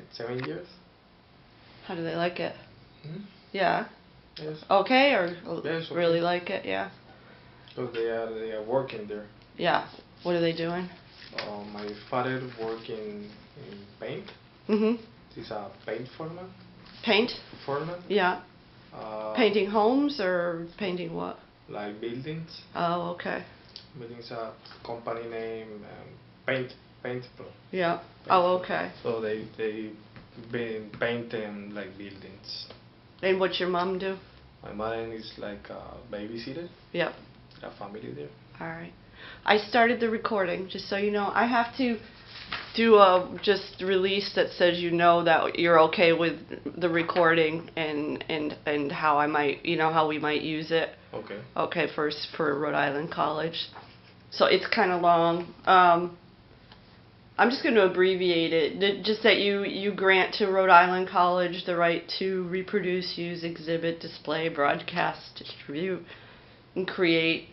like 7 years. How do they like it? Hmm? Yeah. Yes. Okay, or Yes, really okay. like it? Yeah. Because they are working there. Yeah. What are they doing? My father working in paint. Mhm. He's a paint foreman. Paint? Foreman. Yeah. Painting homes or painting what? Like buildings. Oh, okay. Buildings a company name Paint Pro. Yeah. Paint Oh, Pro. okay. So they been painting like buildings. And what's your mom do? My mother is like a babysitter. Yep. A family there. All right. I started the recording, just so you know. I have to do a just release that says that you're okay with the recording and how I might, how we might use it. Okay. Okay, first for Rhode Island College. So it's kind of long. I'm just going to abbreviate it. Just that you grant to Rhode Island College the right to reproduce, use, exhibit, display, broadcast, distribute, and create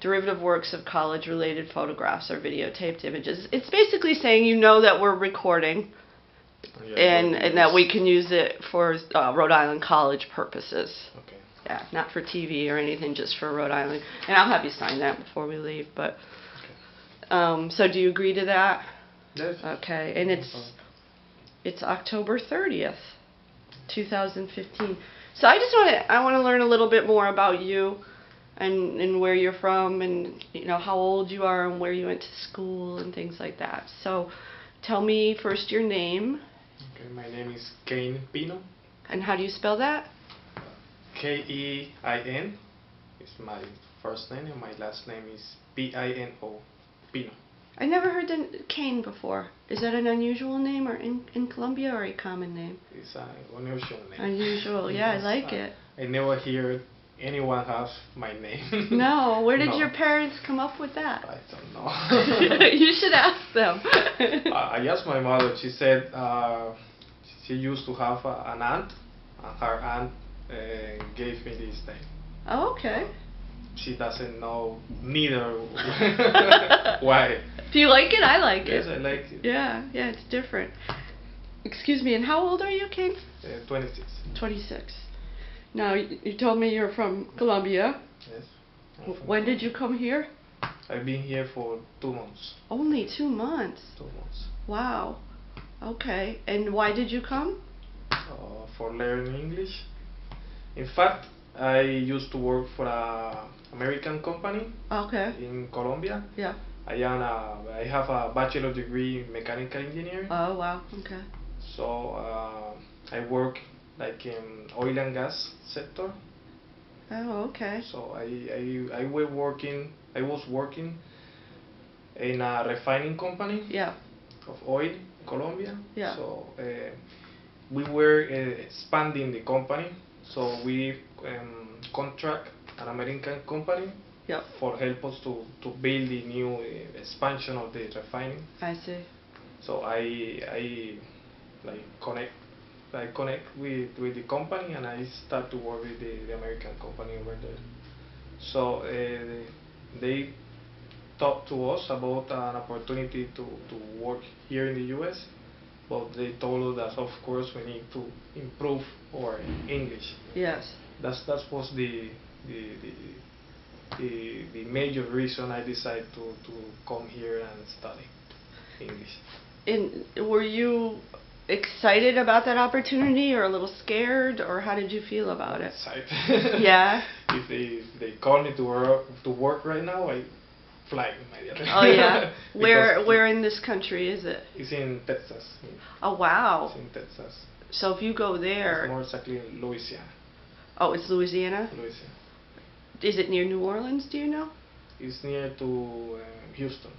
derivative works of college-related photographs or videotaped images. It's basically saying that we're recording and that we can use it for Rhode Island College purposes. Okay. Yeah, not for TV or anything, just for Rhode Island. And I'll have you sign that before we leave. But so do you agree to that? Yes. Okay, and it's October 30th, 2015. So I want to learn a little bit more about you and where you're from and how old you are and where you went to school and things like that. So tell me first your name. Okay, my name is Kein Pino. And how do you spell that? Kein is my first name and my last name is Pino. Pino. I never heard the Kein before. Is that an unusual name or in Colombia or a common name? It's an unusual name. Unusual, yeah, I like it. I never hear anyone have my name. No, where did No. your parents come up with that? I don't know. You should ask them. I asked my mother. She said she used to have an aunt, and her aunt gave me this name. Oh, okay. She doesn't know neither why. Do you like it? I like it. Yes, I like it. Yeah, it's different. Excuse me, and how old are you, Kein? 26. 26. Now, you told me you're from Colombia. Yes. When did you come here? I've been here for 2 months. Only 2 months. 2 months. Wow. Okay. And why did you come? For learning English. In fact, I used to work for an American company. Okay. In Colombia. Yeah. I have a bachelor degree in mechanical engineering. Oh, wow. Okay. So I work like in oil and gas sector. Oh, okay. So I was working in a refining company. Yeah. Of oil in Colombia. Yeah. So we were expanding the company. So we contract an American company. Yep. For help us to build the new expansion of the refining. I see. So I connect with the company and I start to work with the American company over there. So they talked to us about an opportunity to work here in the U.S. But they told us that of course we need to improve our English. Yes. That was the major reason I decided to come here and study English. And were you excited about that opportunity or a little scared, or how did you feel about it? Excited. Yeah? If they call me to work right now, I fly immediately. Oh yeah? Where in this country is it? It's in Texas. Oh wow. It's in Texas. So if you go there... It's more exactly in Louisiana. Oh, it's Louisiana? Louisiana. Is it near New Orleans, do you know? It's near to Houston.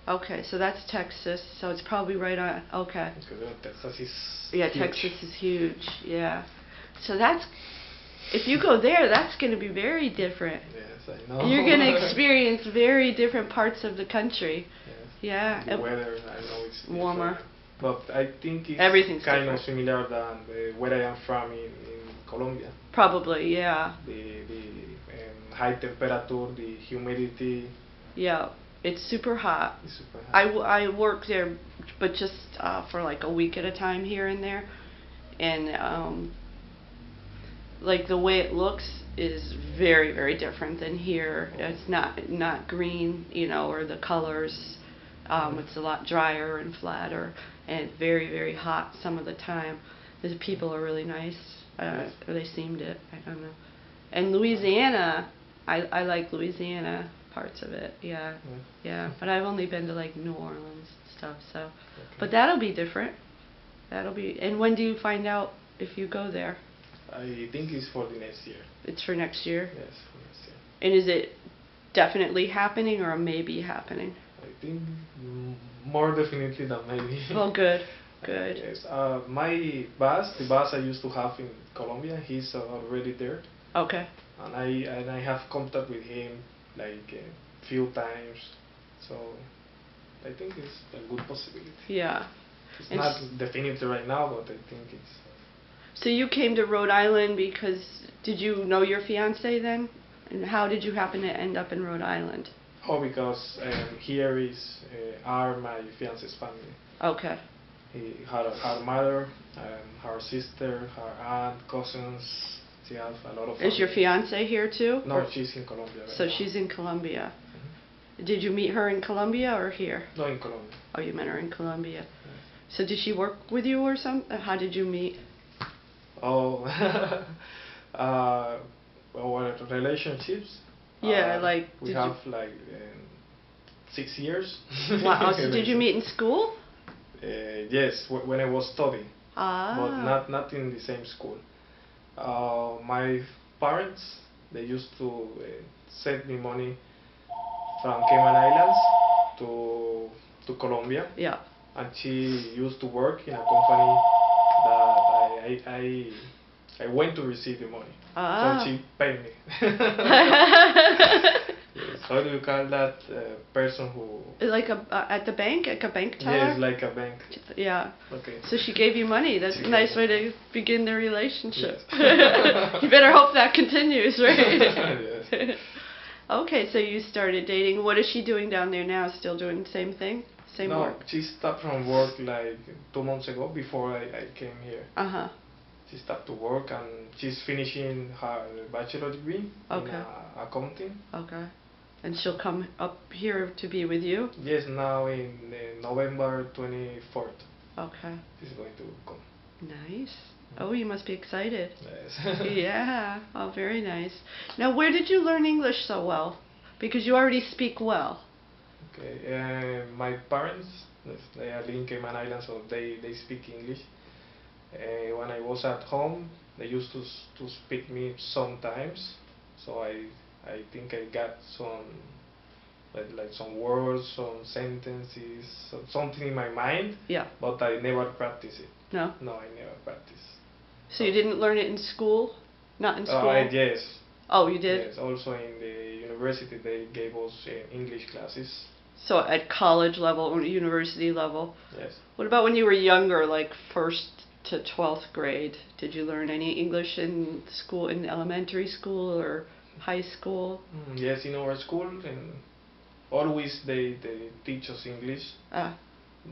Okay, so that's Texas, so it's probably right on, okay. Because Texas is huge. Texas is huge, yeah. So that's, if you go there, that's going to be very different. Yes, I know. You're going to experience very different parts of the country. Yes. Yeah. The weather, I know it's warmer. Different. But I think it's everything's kind different. of similar than where I am from in Colombia. Probably, yeah. The high temperature, the humidity. Yeah, it's super hot. It's super hot. I worked there but just for like a week at a time here and there. And like the way it looks is very, very different than here. It's not green, you know, or the colors. It's a lot drier and flatter, and very, very hot some of the time. The people are really nice. Or they seemed it. I don't know. And Louisiana, I like Louisiana parts of it. Yeah, yeah. But I've only been to like New Orleans and stuff. So, but that'll be different. That'll be. And when do you find out if you go there? I think it's for the next year. It's for next year? Yes, for next year. And is it definitely happening or maybe happening? I think more definitely than maybe. Oh, good, good. Yes. My boss, the boss I used to have in Colombia, he's already there. Okay. And I have contact with him like a few times, so I think it's a good possibility. Yeah. It's not definitely right now, but I think it's. So you came to Rhode Island because, did you know your fiance then? And how did you happen to end up in Rhode Island? Oh, because here is my fiance's family. Okay. Her mother, her sister, her aunt, cousins. She has a lot of family. Is your fiance here too? No, she's in Colombia. So now. She's in Colombia. Did you meet her in Colombia or here? No, in Colombia. Oh, you met her in Colombia. Yes. So did she work with you or something? How did you meet? Oh, our relationships. Yeah, like we have like 6 years. Wow. So did you meet in school? Yes, when I was studying. Ah. But not in the same school. My parents, they used to send me money from Cayman Islands to Colombia. Yeah. And she used to work in a company that I went to receive the money. Ah. So she paid me. Yes. How do you call that person who? Like at the bank, like a bank teller. Yes, like a bank. Yeah. Okay. So she gave you money. That's a nice way to begin the relationship. Yes. You better hope that continues, right? Yes. Okay, so you started dating. What is she doing down there now? Still doing the same thing? Same work? No, she stopped from work like 2 months ago before I came here. Uh-huh. She stopped to work and she's finishing her bachelor degree in accounting. Okay. And she'll come up here to be with you? Yes, now in November 24th. Okay. She's going to come. Nice. Oh, you must be excited. Yes. Yeah. Oh, very nice. Now, where did you learn English so well? Because you already speak well. Okay. My parents, they are living in Cayman Islands, so they speak English. When I was at home, they used to speak me sometimes. So I think I got some like some words, some sentences, something in my mind. Yeah. But I never practiced it. No. No, I never practiced. So you didn't learn it in school? Not in school? Yes. Oh, you did? Yes. Also in the university, they gave us English classes. So at college level or university level? Yes. What about when you were younger, like 1st to 12th grade? Did you learn any English in school, in elementary school or high school? Yes, in our school, and always they teach us English.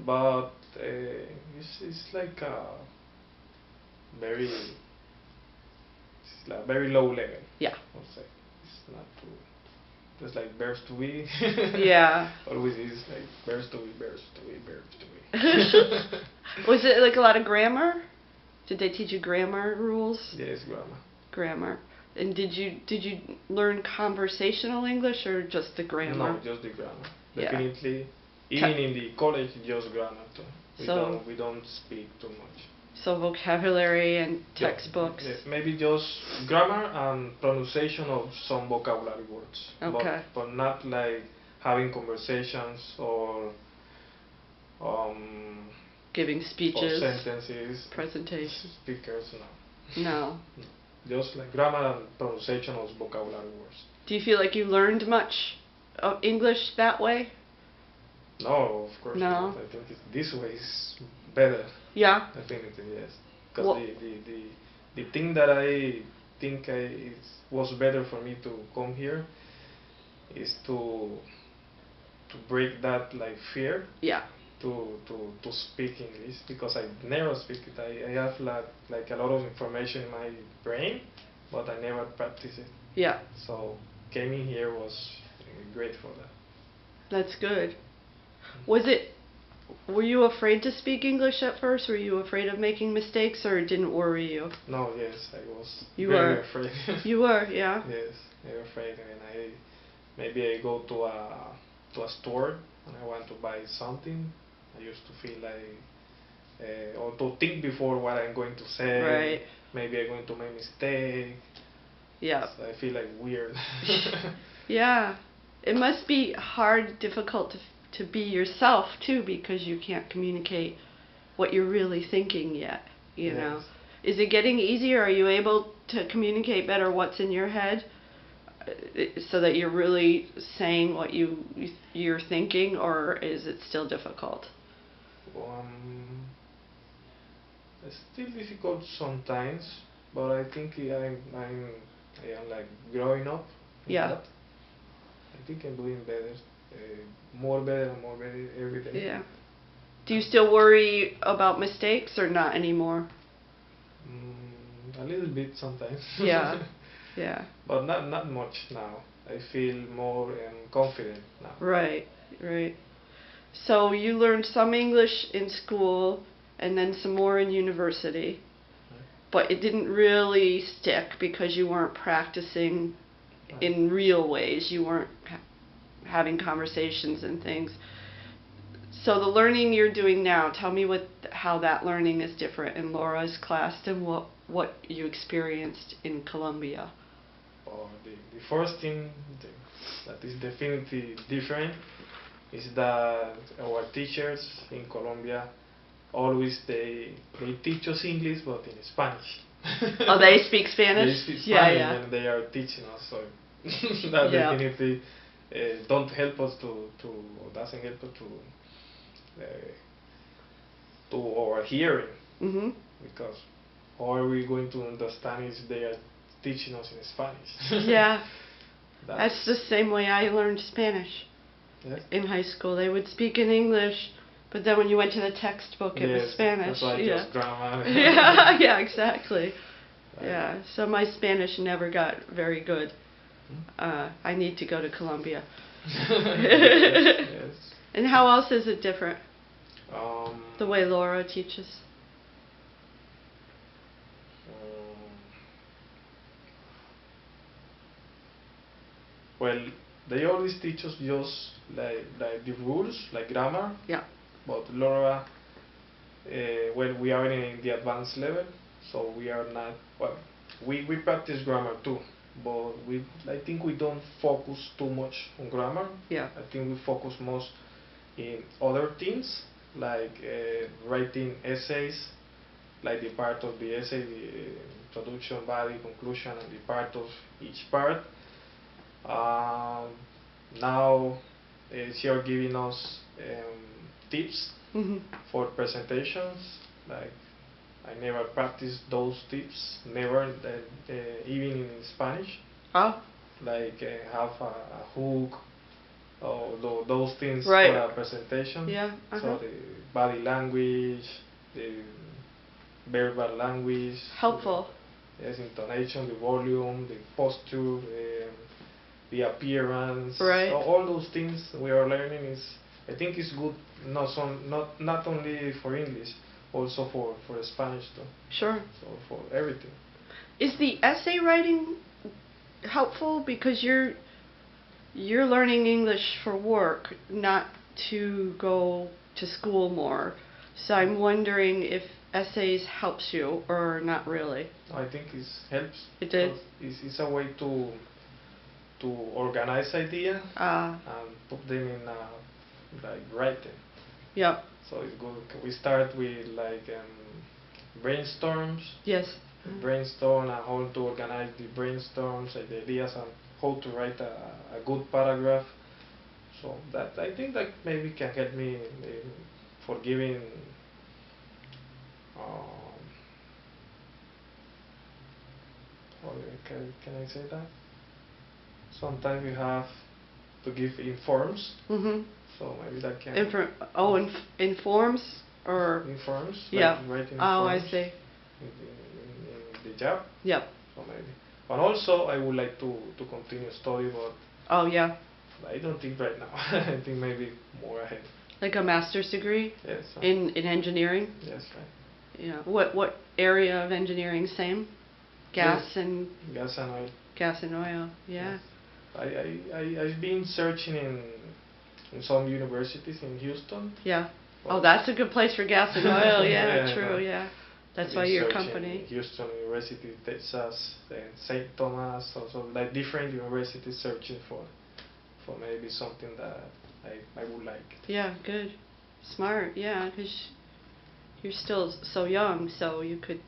But it's like very low level. Yeah. I'll say it's not too. Just like verbs to be. Yeah. Always is like verbs to be, verbs to be, verbs to be. Was it like a lot of grammar? Did they teach you grammar rules? Yes, grammar. Grammar. And did you learn conversational English or just the grammar? No, just the grammar. Yeah. Definitely. Even in the college, just grammar too. We don't speak too much. So vocabulary and textbooks. Yes, maybe just grammar and pronunciation of some vocabulary words. Okay. But not like having conversations or giving speeches. Or sentences. Presentations. Speakers, no. No. Just like grammar and pronunciation of vocabulary words. Do you feel like you learned much of English that way? No, of course no. not. I think this way is better. Yeah. Definitely, yes. Because the thing that I think it was better for me to come here is to break that like fear. Yeah. to speak English because I never speak it. I have like a lot of information in my brain, but I never practice it. Yeah. So coming here was great for that. That's good. Were you afraid to speak English at first? Were you afraid of making mistakes, or it didn't worry you? No, yes, I was You very were. afraid. You were, yeah. Yes, very afraid when maybe I go to a store and I want to buy something. I used to feel like or to think before what I'm going to say. Right. Maybe I'm going to make mistake. Yeah. So I feel like weird. Yeah. It must be hard, difficult to be yourself too, because you can't communicate what you're really thinking yet, you Yes. know. Is it getting easier? Are you able to communicate better what's in your head, so that you're really saying what you're thinking, or is it still difficult? It's still difficult sometimes, but I think I am like growing up in Yeah. that. I think I'm doing better, more better and more better every day. Yeah. Do you still worry about mistakes, or not anymore? A little bit sometimes. Yeah. Yeah. But not much now. I feel more confident now. Right. Right. So you learned some English in school and then some more in university, but it didn't really stick because you weren't practicing in real ways. You weren't having conversations and things. So the learning you're doing now, tell me how that learning is different in Laura's class than what you experienced in Colombia. The first thing that is definitely different is that our teachers in Colombia always they teach us English but in Spanish. Oh, they speak Spanish? They speak Yeah, Spanish yeah. and they are teaching us, so that Yeah. definitely don't help us doesn't help us to our hearing, Mhm. because how are we going to understand if they are teaching us in Spanish? Yeah. That's the same way I learned Spanish. Yes. In high school. They would speak in English, but then when you went to the textbook, it was Yes, Spanish. that's why Yeah. just grammar. Yeah, yeah, exactly. Right. Yeah, so my Spanish never got very good. Hmm? I need to go to Colombia. Yes. And how else is it different? Um, The way Laura teaches? um, well, they always teach us just like the rules, like grammar. Yeah. But Laura, well, we are in the advanced level, so we are not. Well, we practice grammar too, but I think we don't focus too much on grammar. Yeah. I think we focus most in other things, like writing essays, like the part of the essay, the introduction, body, conclusion, and the part of each part. Um, Now she are giving us tips Mhm. for presentations. Like I never practiced those tips, never, even in Spanish. Oh. Like have a hook or those things Right. for a presentation. Yeah. So the body language, the verbal language, Helpful. yes, intonation, the volume, the posture, the appearance. Right. All those things we are learning is, I think, is good. Not only for English, also for Spanish too. Sure. So for everything. Is the essay writing helpful because you're learning English for work, not to go to school more? So I'm wondering if essays helps you or not really. I think it helps. It did? Because it's a way to organize idea and put them in like writing. Yep. So it's good. We start with like brainstorms. Yes. Brainstorm and how to organize the brainstorms, the ideas, and how to write a good paragraph. So that I think that maybe can help me for giving. How can I say that? Sometimes you have to give informs Mhm. so maybe that can Informs or informs, yeah. like writing Oh, I informs see. in the job. Yep. So maybe. But also, I would like to continue study, but Oh yeah. I don't think right now. I think maybe more ahead. Like a master's degree Yes. in engineering. Yes, right. Yeah. What area of engineering? Same. Gas Yes. and Gas and oil. gas and oil. Yeah. Yes. I've been searching in some universities in Houston. Yeah. but Oh, that's a good place for gas and oil. Yeah. Yeah, I True. know. Yeah. That's I've why been your searching company. Houston University, Texas, and St. Thomas, also like different universities searching for maybe something that I would like. Yeah. Good. Smart. Yeah. Because you're still so young, so you could.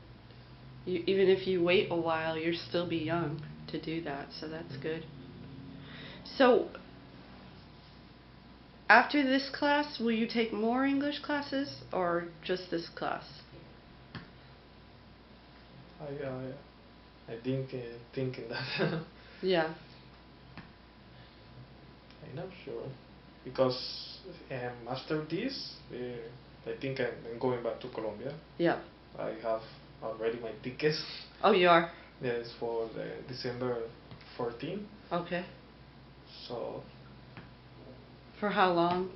Even if you wait a while, you'll still be young to do that. So that's good. So after this class, will you take more English classes or just this class? I think thinking that. Yeah. I'm not sure because after this, I think I'm going back to Colombia. Yeah. I have already my tickets. Oh, you are? Yes, for the December 14. Okay. So For how long?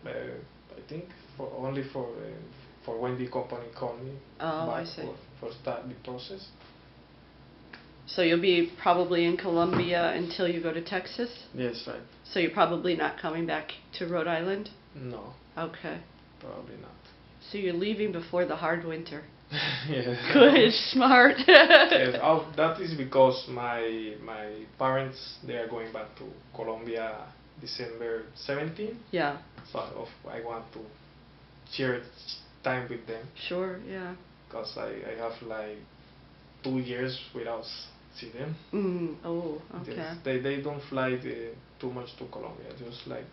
I think for only for when the company called me Oh, I back see. for start the process. So you'll be probably in Colombia until you go to Texas? Yes, right. So you're probably not coming back to Rhode Island? No, Okay. probably not. So you're leaving before the hard winter. Yes. Good, smart. Yes, that is because my parents, they are going back to Colombia December 17. Yeah. So I want to share time with them Sure, yeah. because I have like 2 years without see them. Oh, okay. Yes, they don't fly too much to Colombia, just like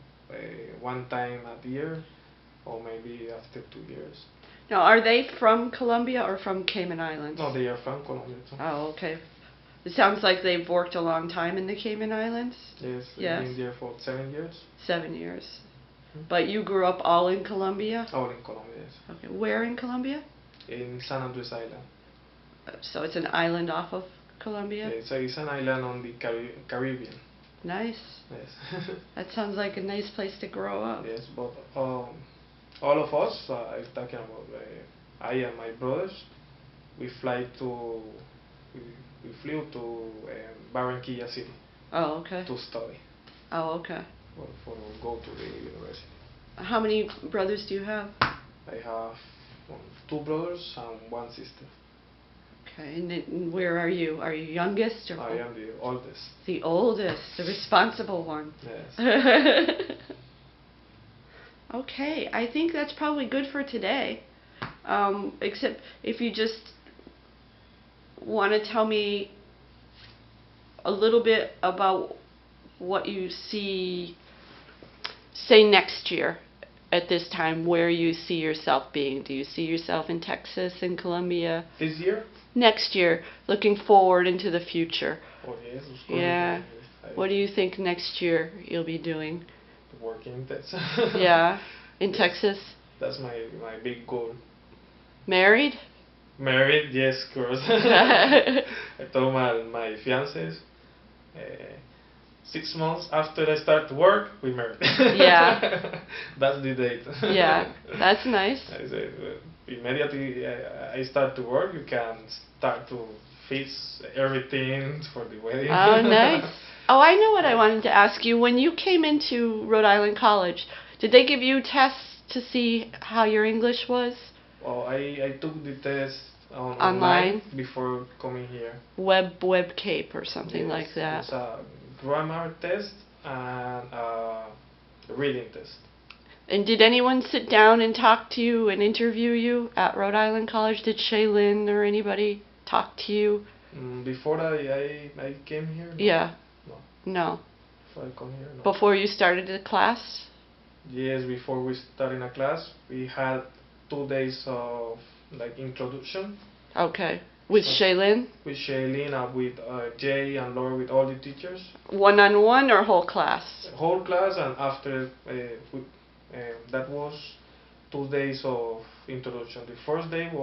one time a year or maybe after 2 years. Now, are they from Colombia or from Cayman Islands? No, they are from Colombia too. Oh, okay. It sounds like they've worked a long time in the Cayman Islands. Yes, they've Yes. been there for 7 years. 7 years. But you grew up all in Colombia? All in Colombia, yes. Okay. Where in Colombia? In San Andres Island. So it's an island off of Colombia? Yeah, so it's an island on the Caribbean. Nice. Yes. That sounds like a nice place to grow up. Yes, but all of us, I'm talking about I and my brothers, we flew to Barranquilla City Oh, okay. to study Oh, okay. for go to the university. How many brothers do you have? I have 2 brothers and 1 sister. Okay, and where are you? Are you youngest or I am the oldest. the oldest, the responsible one? Yes. Okay, I think that's probably good for today. Except if you just want to tell me a little bit about what you see, say next year at this time, where you see yourself being. Do you see yourself in Texas and Colombia? This year? Next year, looking forward into the future. Oh yes, of course. Yeah. What do you think next year you'll be doing? Working in Texas. Yeah, in Yes. Texas. That's my big goal. Married? Married, yes, of course. I told my fiancés, 6 months after I start to work, we married. Yeah. That's the date. Yeah, that's nice. I said, immediately I start to work, you can start to fix everything for the wedding. Oh, nice. Oh, I know what I wanted to ask you. When you came into Rhode Island College, did they give you tests to see how your English was? Well, I took the test Online? before coming here. WebCape or something Yes, like that. It's a grammar test and a reading test. And did anyone sit down and talk to you and interview you at Rhode Island College? Did Shaylin or anybody talk to you? Before I came here? No. Yeah. No. No. Before I come here? No. Before you started the class? Yes, before we started a class, we had 2 days of like introduction. Okay. With Shaylin? With Shailene and with Jay and Laura, with all the teachers. One-on-one or whole class? Whole class, and after that was 2 days of introduction. The first day was